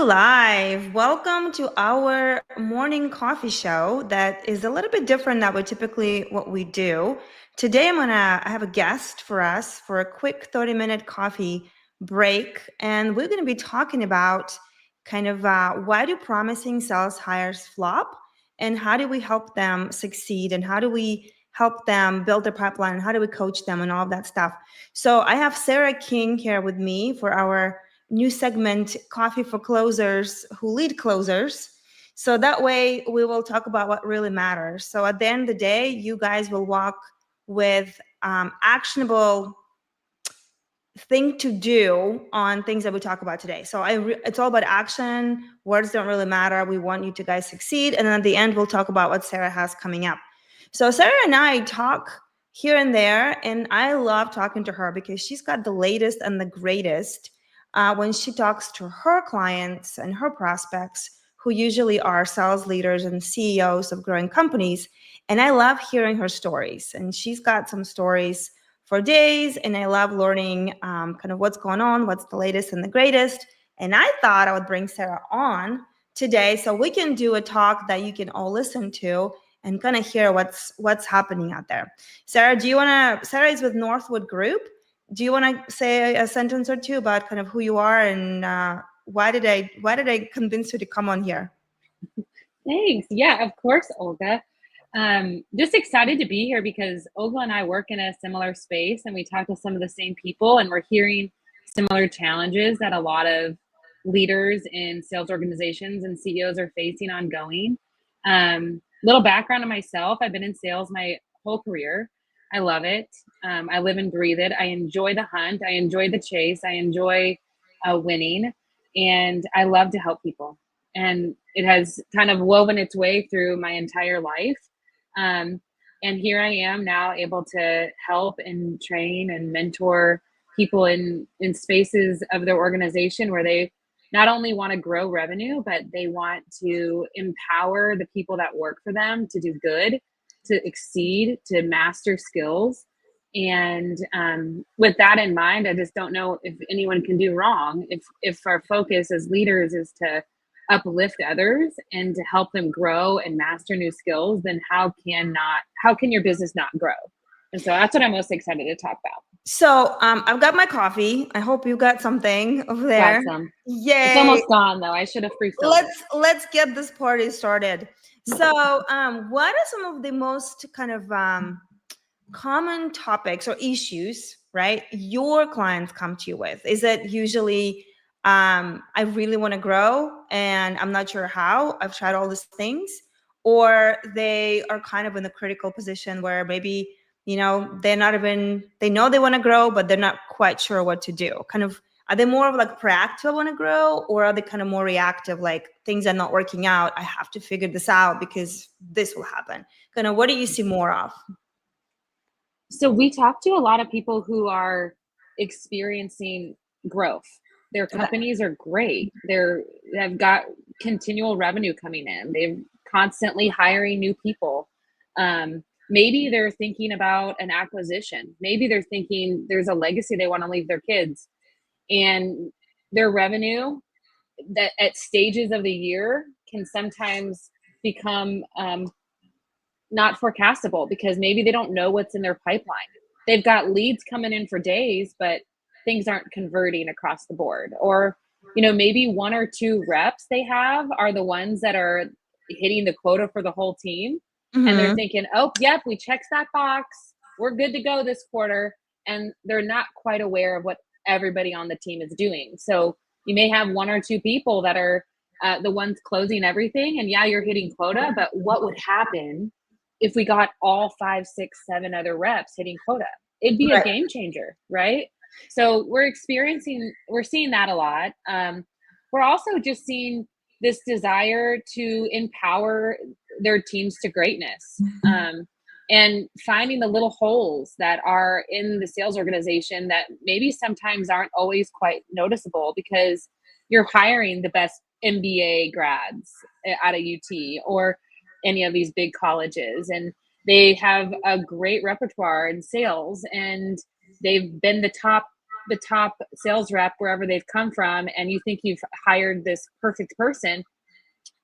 we're live. Welcome to our morning coffee show that is a little bit different than what we do. Today I have a guest for us for a quick 30-minute coffee break, and we're going to be talking about why do promising sales hires flop, and how do we help them succeed, and how do we help them build their pipeline, and how do we coach them, and all of that stuff. So I have Sarah King here with me for our new segment, Coffee for Closers Who Lead Closers. So that way we will talk about what really matters. So at the end of the day, you guys will walk with actionable thing to do on things that we talk about today. So it's all about action. Words don't really matter. We want you to guys succeed. And then at the end, we'll talk about what Sarah has coming up. So Sarah and I talk here and there, and I love talking to her because she's got the latest and the greatest when she talks to her clients and her prospects, who usually are sales leaders and CEOs of growing companies. And I love hearing her stories. And she's got some stories for days, and I love learning what's going on, what's the latest and the greatest. And I thought I would bring Sarah on today so we can do a talk that you can all listen to and kind of hear what's happening out there. Sarah, Sarah is with Northwood Group. Do you want to say a sentence or two about kind of who you are and why did I convince you to come on here? Thanks. Yeah, of course, Olga. Just excited to be here because Olga and I work in a similar space and we talk to some of the same people, and we're hearing similar challenges that a lot of leaders in sales organizations and CEOs are facing ongoing. Little background on myself. I've been in sales my whole career. I love it. I live and breathe it. I enjoy the hunt. I enjoy the chase. I enjoy winning, and I love to help people. And it has kind of woven its way through my entire life. And here I am now able to help and train and mentor people in spaces of their organization where they not only want to grow revenue, but they want to empower the people that work for them to do good, to exceed, to master skills. And with that in mind, I just don't know if anyone can do wrong if our focus as leaders is to uplift others and to help them grow and master new skills, then how can your business not grow? And so that's what I'm most excited to talk about. So I've got my coffee. I hope you got something over there. Got some. Yay! It's almost gone though. I should have refilled it. Let's get this party started. So what are some of the most common topics or issues, right, your clients come to you with? Is it usually I really want to grow and I'm not sure how, I've tried all these things, or they are kind of in the critical position where maybe they know they want to grow, but they're not quite sure what to do? Are they more of like proactive, I want to grow, or are they kind of more reactive, like things are not working out, I have to figure this out because this will happen? What do you see more of? So we talk to a lot of people who are experiencing growth. Their companies are great. They've got continual revenue coming in. They're constantly hiring new people. Maybe they're thinking about an acquisition. Maybe they're thinking there's a legacy they want to leave their kids. And their revenue that at stages of the year can sometimes become not forecastable because maybe they don't know what's in their pipeline. They've got leads coming in for days, but things aren't converting across the board. Or, maybe one or two reps they have are the ones that are hitting the quota for the whole team. Mm-hmm. And they're thinking, oh, yep, we checked that box. We're good to go this quarter. And they're not quite aware of what everybody on the team is doing. So you may have one or two people that are the ones closing everything. And yeah, you're hitting quota, but what would happen if we got all 5, 6, 7 other reps hitting quota? It'd be a game changer, right? So we're seeing that a lot. We're also just seeing this desire to empower their teams to greatness, and finding the little holes that are in the sales organization that maybe sometimes aren't always quite noticeable because you're hiring the best MBA grads out of UT or any of these big colleges, and they have a great repertoire in sales, and they've been the top the top sales rep wherever they've come from, and you think you've hired this perfect person.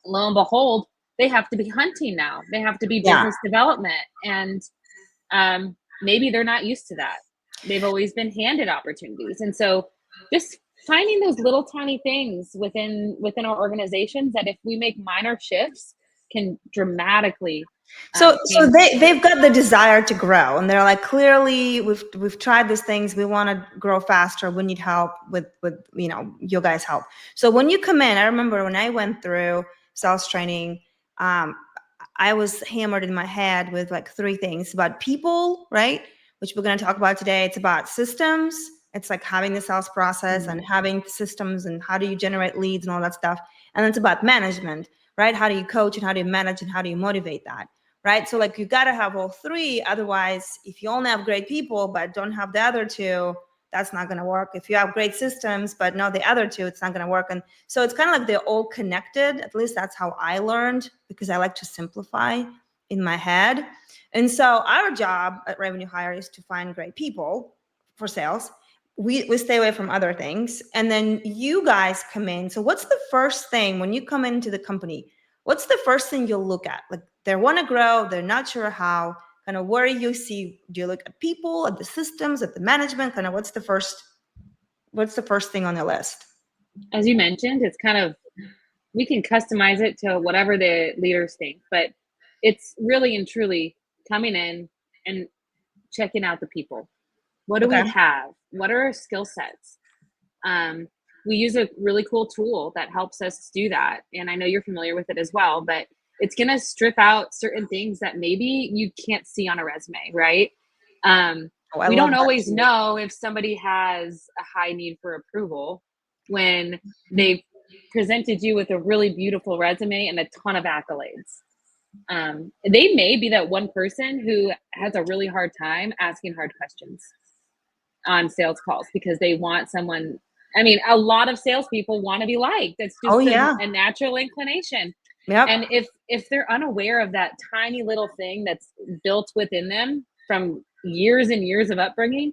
Lo and behold, they have to be hunting now. They have to be Yeah. business development, and maybe they're not used to that. They've always been handed opportunities, and so just finding those little tiny things within our organizations that if we make minor shifts can dramatically So change. they've got the desire to grow, and they're like, clearly we've tried these things. We want to grow faster. We need help with you guys help. So when you come in, I remember when I went through sales training, I was hammered in my head with like three things about people, right? Which we're going to talk about today. It's about systems. It's like having the sales process and having systems and how do you generate leads and all that stuff. And it's about management, right? How do you coach and how do you manage and how do you motivate that? Right? So like you got to have all three. Otherwise, if you only have great people but don't have the other two, that's not going to work. If you have great systems but not the other two, it's not going to work. And so it's kind of like they're all connected. At least that's how I learned, because I like to simplify in my head. And so our job at Revenue Hire is to find great people for sales. We stay away from other things. And then you guys come in. So what's the first thing when you come into the company? What's the first thing you'll look at? Like they want to grow, they're not sure how, kind of where you see, do you look at people, at the systems, at the management? Kind of what's the first thing on the list? As you mentioned, it's kind of, we can customize it to whatever the leaders think, but it's really and truly coming in and checking out the people. What do Okay. we have? What are our skill sets? We use a really cool tool that helps us do that. And I know you're familiar with it as well, but it's going to strip out certain things that maybe you can't see on a resume, right? We don't always know if somebody has a high need for approval when they've presented you with a really beautiful resume and a ton of accolades. They may be that one person who has a really hard time asking hard questions on sales calls because they want someone. I mean, a lot of salespeople want to be liked. It's just a natural inclination. Yep. And if they're unaware of that tiny little thing that's built within them from years and years of upbringing,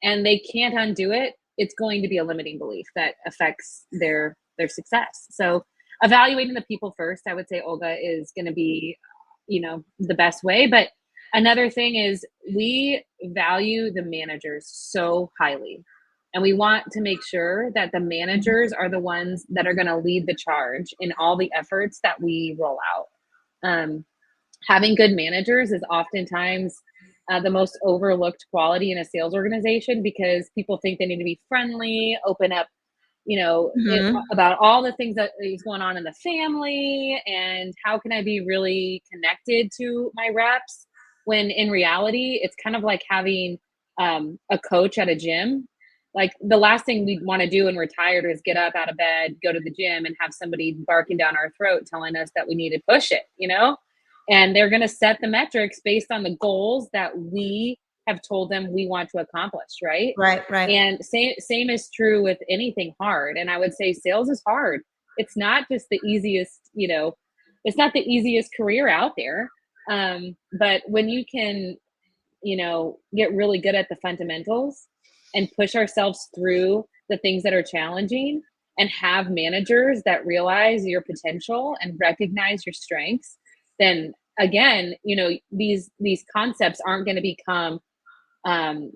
and they can't undo it, it's going to be a limiting belief that affects their success. So evaluating the people first, I would say, Olga, is going to be, the best way. But another thing is we value the managers so highly. And we want to make sure that the managers are the ones that are going to lead the charge in all the efforts that we roll out. Having good managers is oftentimes the most overlooked quality in a sales organization because people think they need to be friendly, open up, about all the things that is going on in the family and how can I be really connected to my reps, when in reality, it's kind of like having a coach at a gym. Like the last thing we'd want to do when we're tired is get up out of bed, go to the gym and have somebody barking down our throat telling us that we need to push it, and they're going to set the metrics based on the goals that we have told them we want to accomplish. Right. And same is true with anything hard. And I would say sales is hard. It's not just the easiest, it's not the easiest career out there. But when you can, get really good at the fundamentals and push ourselves through the things that are challenging and have managers that realize your potential and recognize your strengths, then again, these concepts aren't going to become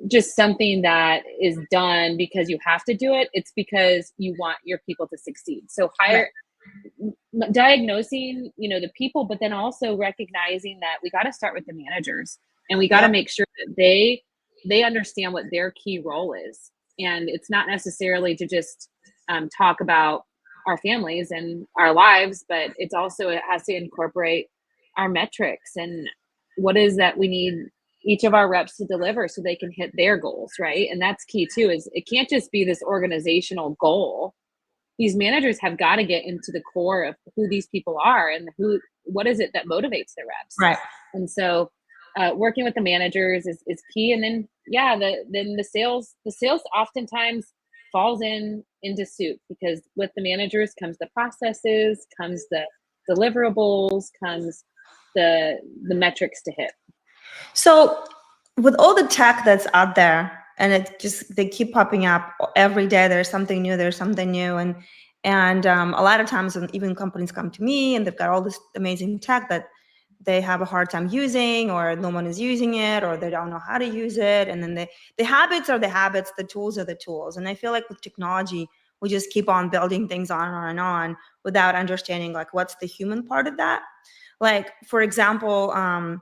just something that is done because you have to do it. It's because you want your people to succeed. So diagnosing, the people, but then also recognizing that we got to start with the managers and we got to make sure that they understand what their key role is. And it's not necessarily to just talk about our families and our lives, but it has to incorporate our metrics and what is that we need each of our reps to deliver so they can hit their goals, right? And that's key too, is it can't just be this organizational goal. These managers have got to get into the core of who these people are and what is it that motivates their reps. Right. And so working with the managers is key. And then, the sales oftentimes falls into suit because with the managers comes the processes, comes the deliverables, comes the metrics to hit. So with all the tech that's out there and they keep popping up every day. There's something new. And a lot of times when even companies come to me and they've got all this amazing tech that they have a hard time using, or no one is using it, or they don't know how to use it. And then the habits are the habits, the tools are the tools. And I feel like with technology, we just keep on building things on and on and on without understanding like what's the human part of that. Like, for example, I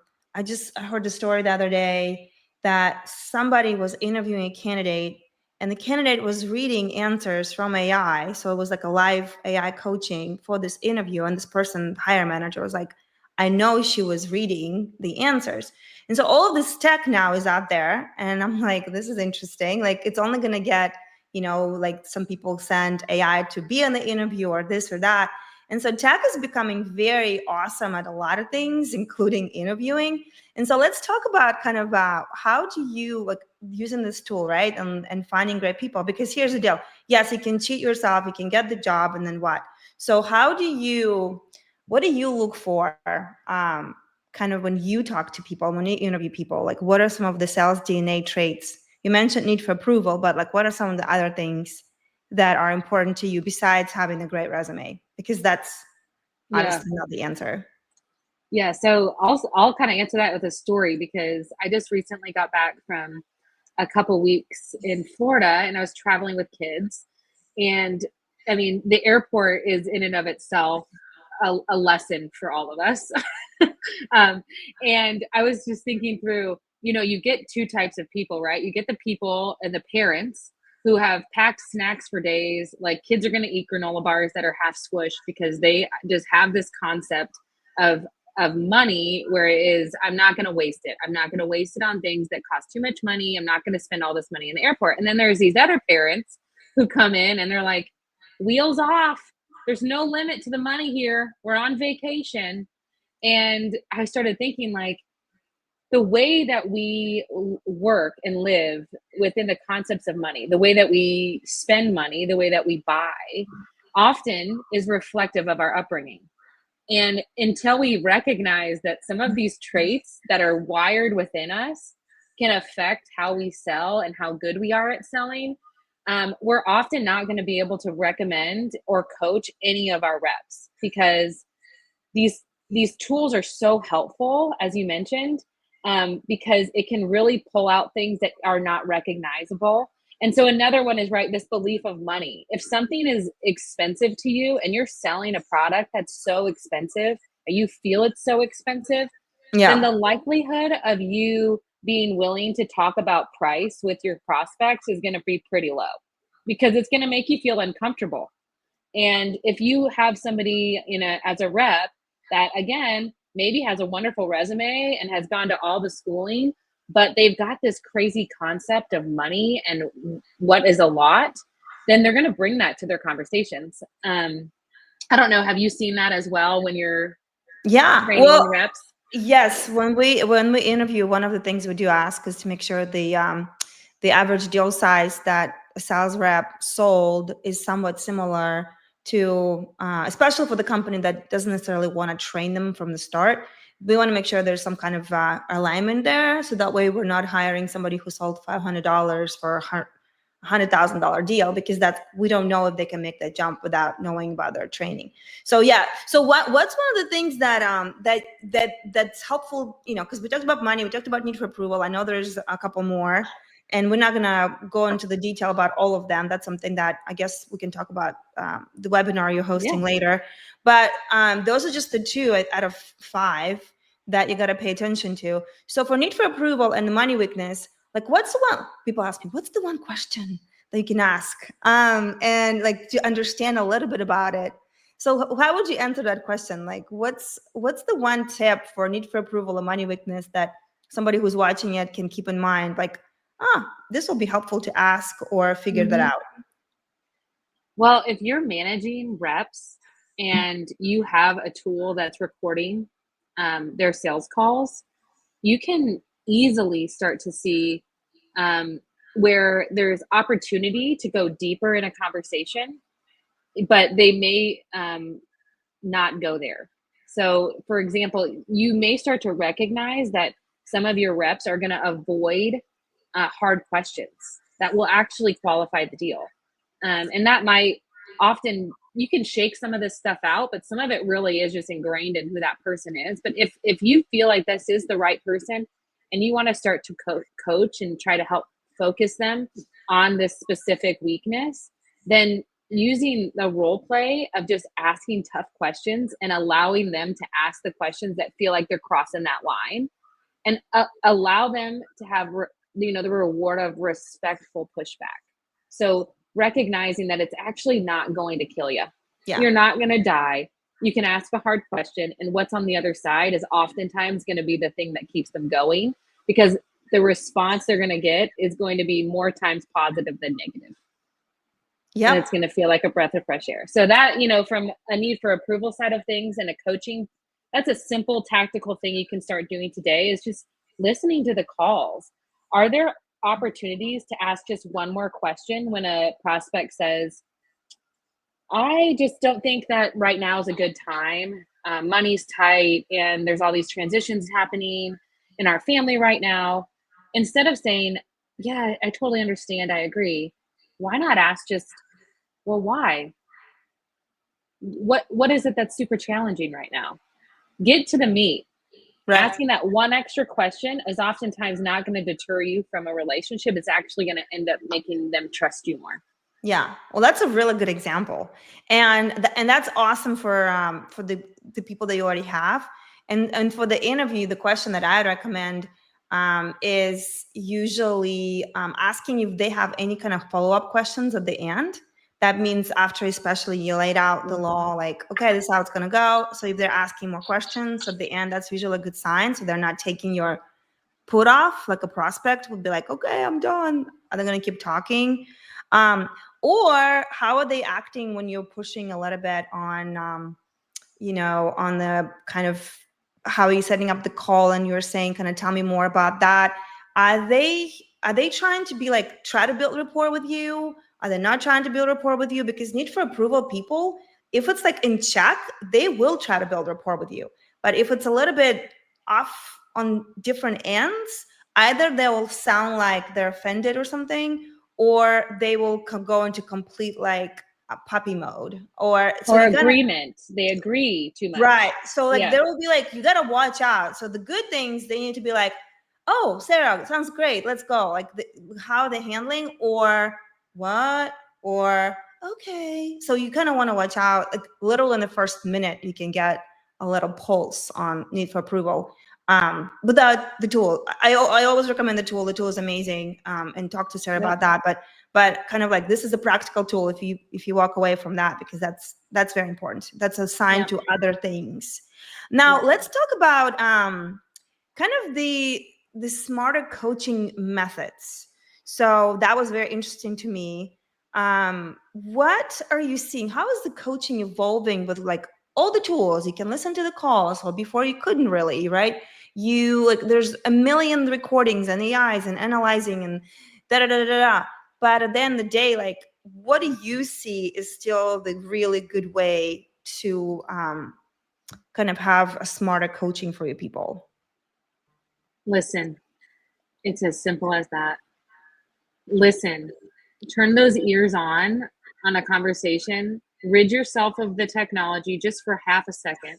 heard the story the other day that somebody was interviewing a candidate, and the candidate was reading answers from AI. So it was like a live AI coaching for this interview. And this person, hire manager, was like, I know she was reading the answers. And so all of this tech now is out there. And I'm like, this is interesting. Like, it's only going to get, like some people send AI to be on the interview or this or that. And so tech is becoming very awesome at a lot of things, including interviewing. And so let's talk about kind of how do you like using this tool, right? And finding great people, because here's the deal. Yes, you can cheat yourself, you can get the job, and then what? So what do you look for kind of when you talk to people, when you interview people? Like, what are some of the sales DNA traits? You mentioned need for approval, but like, what are some of the other things that are important to you besides having a great resume? Because that's Yeah. honestly not the answer. Yeah. So I'll kind of answer that with a story, because I just recently got back from a couple weeks in Florida, and I was traveling with kids. And I mean, the airport is in and of itself a lesson for all of us. um, and I was just thinking through, you get two types of people, right? You get the people and the parents who have packed snacks for days. Like, kids are going to eat granola bars that are half squished because they just have this concept of money where it is, I'm not going to waste it. I'm not going to waste it on things that cost too much money. I'm not going to spend all this money in the airport. And then there's these other parents who come in and they're like, wheels off. There's no limit to the money here. We're on vacation. And I started thinking, like, the way that we work and live within the concepts of money, the way that we spend money, the way that we buy, often is reflective of our upbringing. And until we recognize that some of these traits that are wired within us can affect how we sell and how good we are at selling, we're often not going to be able to recommend or coach any of our reps, because these tools are so helpful, as you mentioned, because it can really pull out things that are not recognizable. And so another one is, right, this belief of money. If something is expensive to you and you're selling a product that's so expensive and you feel it's so expensive, then Yeah. the likelihood of you being willing to talk about price with your prospects is going to be pretty low, because it's going to make you feel uncomfortable. And if you have somebody as a rep that, again, maybe has a wonderful resume and has gone to all the schooling, but they've got this crazy concept of money and what is a lot, then they're going to bring that to their conversations. I don't know. Have you seen that as well when you're Yeah. training Well, reps? yes. When we interview, one of the things we do ask is to make sure the average deal size that a sales rep sold is somewhat similar to, especially for the company that doesn't necessarily want to train them from the start. We want to make sure there's some kind of alignment there, so that way we're not hiring somebody who sold $500 for $100,000 deal, because we don't know if they can make that jump without knowing about their training. So yeah. So what's one of the things that's helpful? Because we talked about money, we talked about need for approval. I know there's a couple more, and we're not gonna go into the detail about all of them. That's something that I guess we can talk about the webinar you're hosting later. But those are just the two out of 5 that you got to pay attention to. So for need for approval and the money weakness, like, what's the one people ask me? What's the one question that you can ask? And like to understand a little bit about it. So how would you answer that question? Like, what's the one tip for need for approval or money weakness that somebody who's watching it can keep in mind? Like, this will be helpful to ask or figure that Mm-hmm. out. Well, if you're managing reps and you have a tool that's recording their sales calls, you can easily start to see where there's opportunity to go deeper in a conversation, but they may not go there. So, for example, you may start to recognize that some of your reps are going to avoid hard questions that will actually qualify the deal. And that might often, you can shake some of this stuff out, but some of it really is just ingrained in who that person is. But if you feel like this is the right person and you want to start to coach and try to help focus them on this specific weakness, then using the role play of just asking tough questions and allowing them to ask the questions that feel like they're crossing that line, and allow them to have the reward of respectful pushback. So recognizing that it's actually not going to kill you. Yeah. You're not going to die. You can ask a hard question, and what's on the other side is oftentimes going to be the thing that keeps them going, because the response they're going to get is going to be more times positive than negative. Yep. And it's going to feel like a breath of fresh air. So that, from a need for approval side of things and a coaching, that's a simple tactical thing you can start doing today, is just listening to the calls. Are there opportunities to ask just one more question when a prospect says, I just don't think that right now is a good time. Money's tight and there's all these transitions happening in our family right now. Instead of saying, yeah, I totally understand, I agree, why not ask just, well, why? What is it that's super challenging right now? Get to the meat. Right. Asking that one extra question is oftentimes not going to deter you from a relationship. It's actually going to end up making them trust you more. Yeah, well, that's a really good example, and that's awesome for the people that you already have, and for the interview, the question that I'd recommend is usually asking if they have any kind of follow-up questions at the end. That means after, especially, you laid out the law, like, okay, this is how it's gonna go. So if they're asking more questions at the end, that's usually a good sign. So they're not taking your put off, like a prospect would be like, okay, I'm done. Are they going to keep talking? Or how are they acting when you're pushing a little bit on, on the kind of how are you setting up the call and you're saying, kind of tell me more about that. Are they trying to be like, try to build rapport with you? Are they not trying to build rapport with you? Because need for approval people, if it's like in check, they will try to build rapport with you. But if it's a little bit off on different ends, either they will sound like they're offended or something, or they will go into complete like a puppy mode, or so or you gotta, agreement. They agree too much. right. So like Yeah. there will be like, you gotta watch out. So the good things, they need to be like, oh, Sarah, sounds great, let's go. Like how are they handling, or what, or okay. So you kind of want to watch out, like little in the first minute, you can get a little pulse on need for approval. Without the tool, I always recommend the tool. The tool is amazing, and talk to Sarah Yep. about that. But kind of like, this is a practical tool if you walk away from that, because that's very important. That's a sign Yep. to other things. Now Yep. let's talk about kind of the smarter coaching methods. So that was very interesting to me. What are you seeing? How is the coaching evolving with like all the tools? You can listen to the calls, or before you couldn't really, right? You like, there's a million recordings and AIs and analyzing and da da da da da. But at the end of the day, like, what do you see is still the really good way to kind of have a smarter coaching for your people? Listen, it's as simple as that. Listen, turn those ears on a conversation, rid yourself of the technology just for half a second.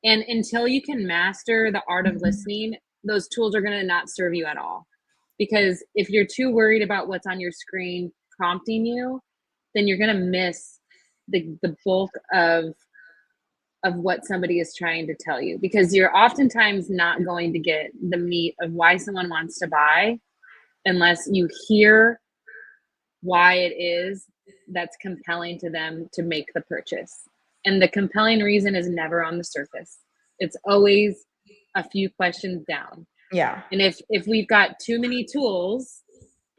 And until you can master the art of listening, those tools are going to not serve you at all. Because if you're too worried about what's on your screen prompting you, then you're going to miss the bulk of what somebody is trying to tell you, because you're oftentimes not going to get the meat of why someone wants to buy unless you hear why it is that's compelling to them to make the purchase. And the compelling reason is never on the surface. It's always a few questions down. Yeah. And if we've got too many tools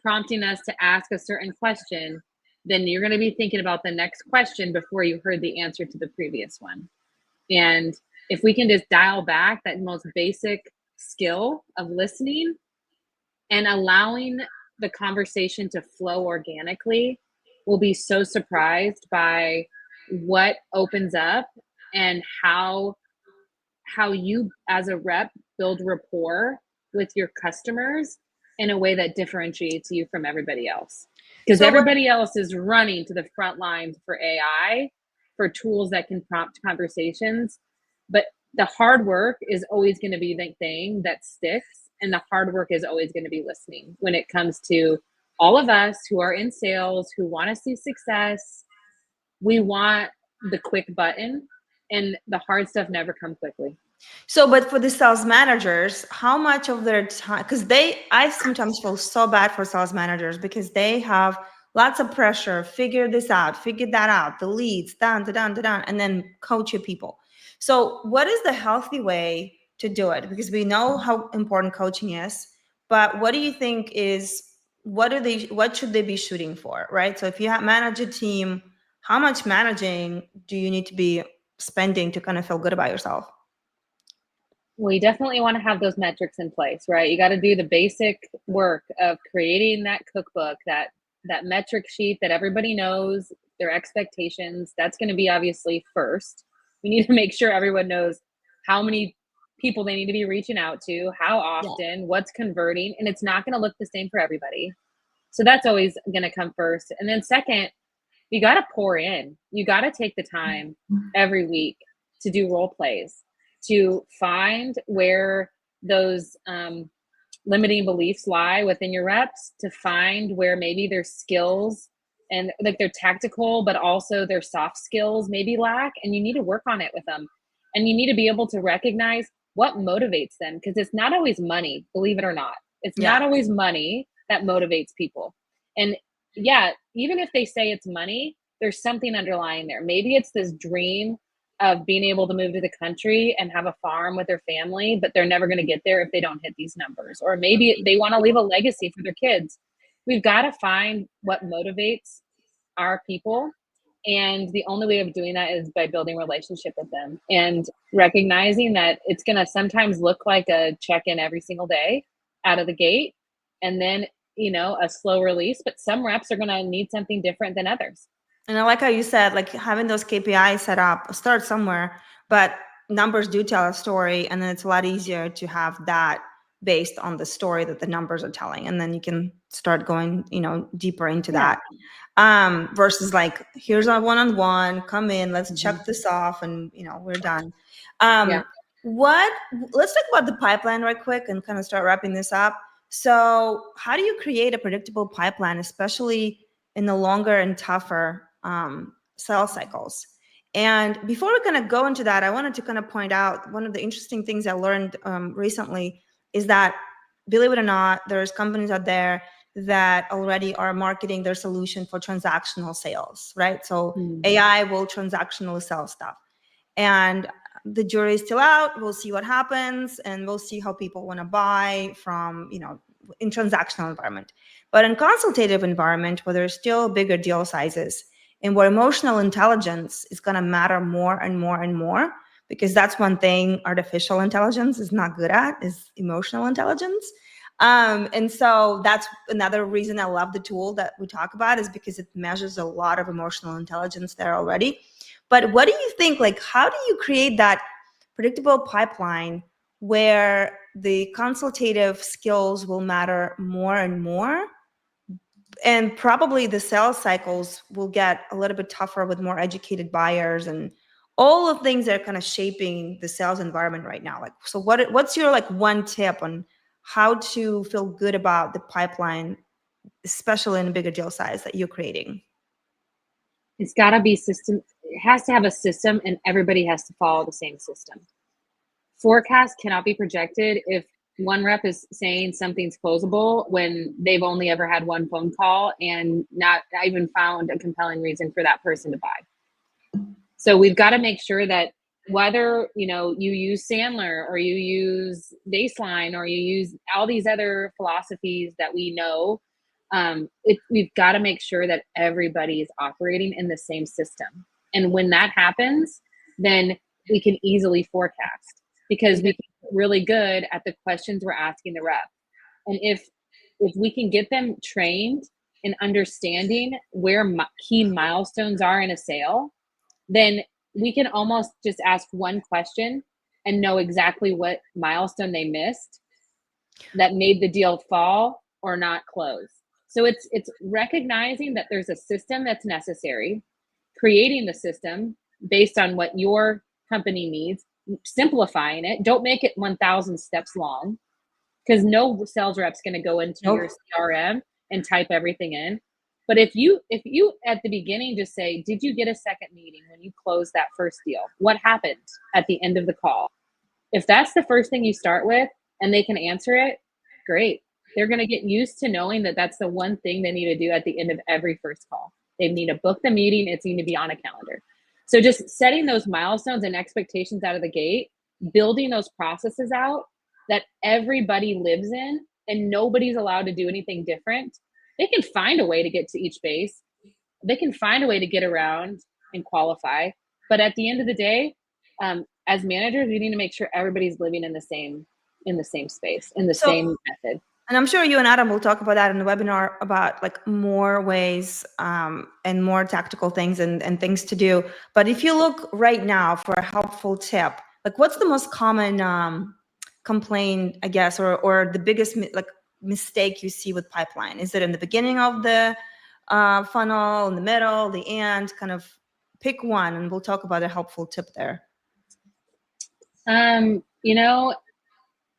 prompting us to ask a certain question, then you're going to be thinking about the next question before you heard the answer to the previous one. And if we can just dial back that most basic skill of listening and allowing the conversation to flow organically, we'll be so surprised by what opens up and how you as a rep build rapport with your customers in a way that differentiates you from everybody else. Because So what, everybody else is running to the front lines for AI, for tools that can prompt conversations. But the hard work is always going to be the thing that sticks. And the hard work is always going to be listening when it comes to all of us who are in sales, who want to see success. We want the quick button, and the hard stuff never comes quickly. So, but for the sales managers, how much of their time, because I sometimes feel so bad for sales managers because they have lots of pressure, figure this out, figure that out, the leads, down, down, down, and then coach your people. So, what is the healthy way to do it? Because we know how important coaching is, but what do you think is, what should they be shooting for, right? So, if you manage a team, how much managing do you need to be spending to kind of feel good about yourself? We definitely want to have those metrics in place, right? You got to do the basic work of creating that cookbook, that metric sheet that everybody knows their expectations. That's going to be obviously first. We need to make sure everyone knows how many people they need to be reaching out to, how Yeah. often, what's converting, and it's not going to look the same for everybody. So that's always going to come first. And then second, you got to pour in. You got to take the time every week to do role plays, to find where those limiting beliefs lie within your reps, to find where maybe their skills and like their tactical, but also their soft skills maybe lack, and you need to work on it with them. And you need to be able to recognize what motivates them, because it's not always money, believe it or not. It's Yeah. not always money that motivates people. And yeah, even if they say it's money, there's something underlying there. Maybe it's this dream of being able to move to the country and have a farm with their family, but they're never going to get there if they don't hit these numbers. Or maybe they want to leave a legacy for their kids. We've got to find what motivates our people. And the only way of doing that is by building relationship with them and recognizing that it's going to sometimes look like a check-in every single day out of the gate. And then, a slow release, but some reps are going to need something different than others. And I like how you said, like having those KPIs set up, start somewhere, but numbers do tell a story. And then it's a lot easier to have that based on the story that the numbers are telling. And then you can start going, deeper into that. Versus like, here's our one-on-one, come in, let's check this off and, we're done. Yeah. Let's talk about the pipeline right quick and kind of start wrapping this up. So how do you create a predictable pipeline, especially in the longer and tougher sales cycles? And before we're going to go into that, I wanted to kind of point out one of the interesting things I learned recently is that, believe it or not, there's companies out there that already are marketing their solution for transactional sales, right? So AI will transactionally sell stuff. And the jury is still out. We'll see what happens, and we'll see how people want to buy from, in transactional environment. But in consultative environment, where there's still bigger deal sizes and where emotional intelligence is going to matter more and more and more, because that's one thing artificial intelligence is not good at, is emotional intelligence. And so that's another reason I love the tool that we talk about, is because it measures a lot of emotional intelligence there already. But what do you think, like, how do you create that predictable pipeline where the consultative skills will matter more and more? And probably the sales cycles will get a little bit tougher with more educated buyers and all of things that are kind of shaping the sales environment right now. Like, so what's your like one tip on how to feel good about the pipeline, especially in a bigger deal size that you're creating? It's got to be system. It has to have a system, and everybody has to follow the same system. Forecast cannot be projected if one rep is saying something's closable when they've only ever had one phone call and not even found a compelling reason for that person to buy. So we've got to make sure that whether you use Sandler or you use Baseline or you use all these other philosophies that we know, we've got to make sure that everybody is operating in the same system. And when that happens, then we can easily forecast, because we can get really good at the questions we're asking the rep. And if we can get them trained in understanding where key milestones are in a sale, then we can almost just ask one question and know exactly what milestone they missed that made the deal fall, or not close. So it's recognizing that there's a system that's necessary, creating the system based on what your company needs, simplifying it. Don't make it 1,000 steps long, because no sales rep's going to go into your Nope. CRM and type everything in. But if you at the beginning just say, did you get a second meeting when you closed that first deal? What happened at the end of the call? If that's the first thing you start with and they can answer it, great. They're going to get used to knowing that that's the one thing they need to do at the end of every first call. They need to book the meeting. It's need to be on a calendar. So just setting those milestones and expectations out of the gate, building those processes out that everybody lives in and nobody's allowed to do anything different. They can find a way to get to each base. They can find a way to get around and qualify. But at the end of the day, as managers, we need to make sure everybody's living in the same space, in the So, same method. and I'm sure you and Adam will talk about that in the webinar about like more ways and more tactical things and things to do. But if you look right now for a helpful tip, like what's the most common complaint, I guess, or the biggest like mistake you see with pipeline? Is it in the beginning of the funnel, in the middle, the end? Kind of pick one, and we'll talk about a helpful tip there. You know,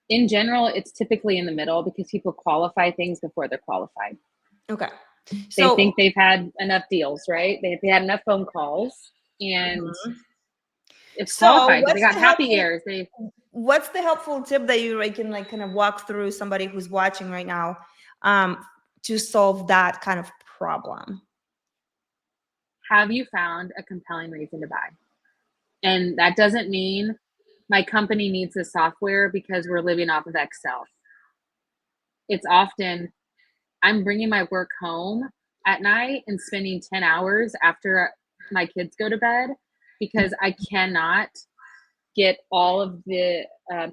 in general, it's typically in the middle because people qualify things before they're qualified. Okay. They So think they've had enough deals, right? They had enough phone calls, and it's so qualified because they got happy ears. what's the helpful tip that you can like kind of walk through somebody who's watching right now to solve that kind of problem? Have you found a compelling reason to buy? And that doesn't mean my company needs the software because we're living off of Excel. It's often I'm bringing my work home at night and spending 10 hours after my kids go to bed because I cannot get all of the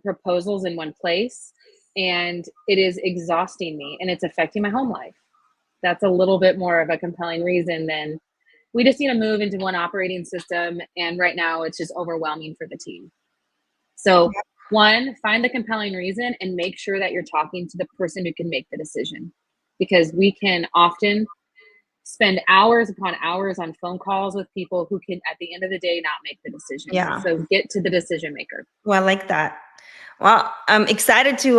proposals in one place. And it is exhausting me and it's affecting my home life. That's a little bit more of a compelling reason than we just need to move into one operating system. And right now it's just overwhelming for the team. So, one, find the compelling reason and make sure that you're talking to the person who can make the decision, because we can often spend hours upon hours on phone calls with people who can, at the end of the day, not make the decision. Yeah. So get to the decision maker. Well, I like that. Well, I'm excited to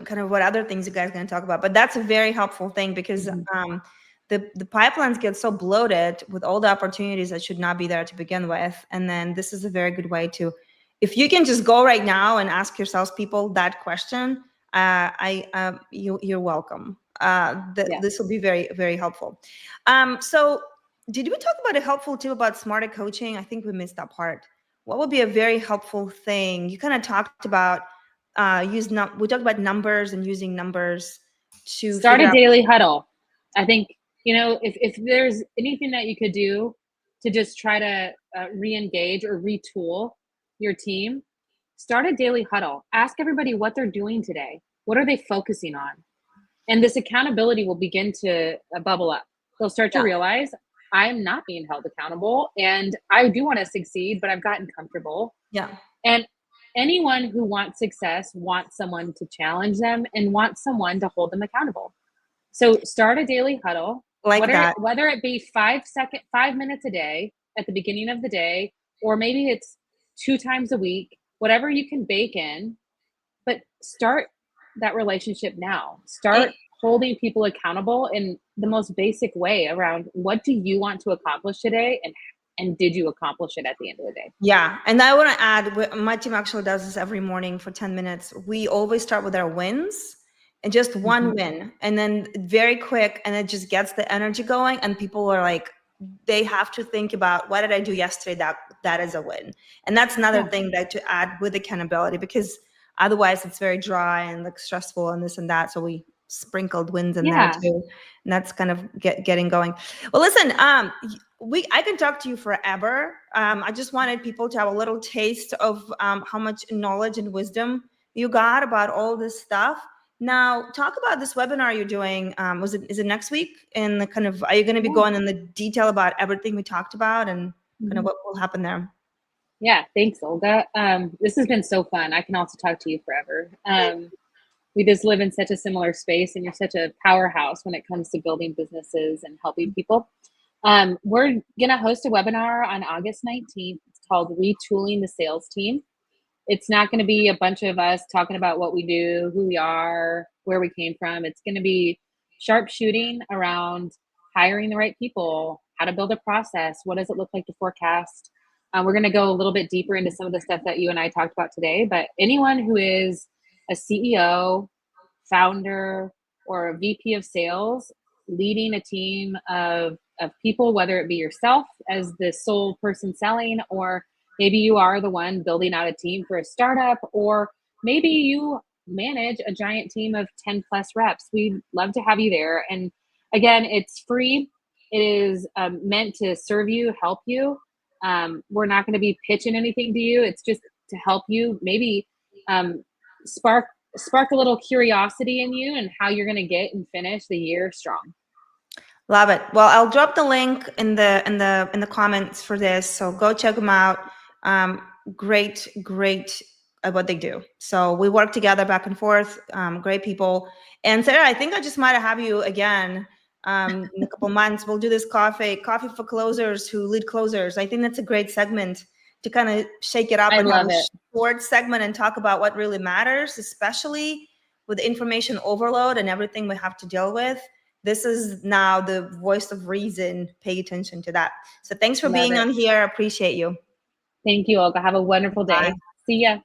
kind of what other things you guys are going to talk about, but that's a very helpful thing because the pipelines get so bloated with all the opportunities that should not be there to begin with, and then this is a very good way to, if you can just go right now and ask your salespeople that question, you're welcome. This will be very, very helpful. So did we talk about a helpful tip about smarter coaching? I think we missed that part. What would be a very helpful thing? You kind of talked about we talked about numbers and using numbers to start figure a out. daily huddle. I think, if there's anything that you could do to just try to re-engage or retool your team, start a daily huddle. Ask everybody what they're doing today. What are they focusing on? And this accountability will begin to bubble up. They'll start to realize I'm not being held accountable and I do want to succeed, but I've gotten comfortable. Yeah. And anyone who wants success wants someone to challenge them and wants someone to hold them accountable. So start a daily huddle, whether it be 5 minutes a day at the beginning of the day, or maybe it's 2 times a week, whatever you can bake in, but start that relationship now. Start holding people accountable in the most basic way around what do you want to accomplish today, and did you accomplish it at the end of the day? Yeah. And I want to add, my team actually does this every morning for 10 minutes. We always start with our wins and just one win, and then very quick, and it just gets the energy going, and people are like, they have to think about, what did I do yesterday that is a win? And that's another thing that to add with accountability, because otherwise it's very dry and like stressful and this and that. So we sprinkled wins in there too, and that's kind of getting going. Well, listen, I can talk to you forever. I just wanted people to have a little taste of how much knowledge and wisdom you got about all this stuff. Now, talk about this webinar you're doing. Is it next week? And the kind of, are you going to be going in the detail about everything we talked about and kind of what will happen there? Yeah, thanks, Olga. This has been so fun. I can also talk to you forever. we just live in such a similar space, and you're such a powerhouse when it comes to building businesses and helping people. We're going to host a webinar on August 19th. It's called Retooling the Sales Team. It's not going to be a bunch of us talking about what we do, who we are, where we came from. It's going to be sharp shooting around hiring the right people, how to build a process, what does it look like to forecast. We're going to go a little bit deeper into some of the stuff that you and I talked about today, but anyone who is a CEO, founder, or a VP of sales leading a team of people, whether it be yourself as the sole person selling, or maybe you are the one building out a team for a startup, or maybe you manage a giant team of 10 plus reps. We'd love to have you there. And again, it's free. It is meant to serve you, help you. We're not going to be pitching anything to you. It's just to help you maybe spark a little curiosity in you and how you're going to get and finish the year strong. Love it. Well, I'll drop the link in the comments for this, so go check them out. Great at what they do. So we work together back and forth. Great people. And Sarah, I think I just might have you again in a couple months. We'll do this coffee for closers who lead closers. I think that's a great segment to kind of shake it up and have a short segment and talk about what really matters, especially with information overload and everything we have to deal with. This is now the voice of reason. Pay attention to that. So thanks for being on here. I appreciate you. Thank you, Olga. Have a wonderful day. Bye. See ya.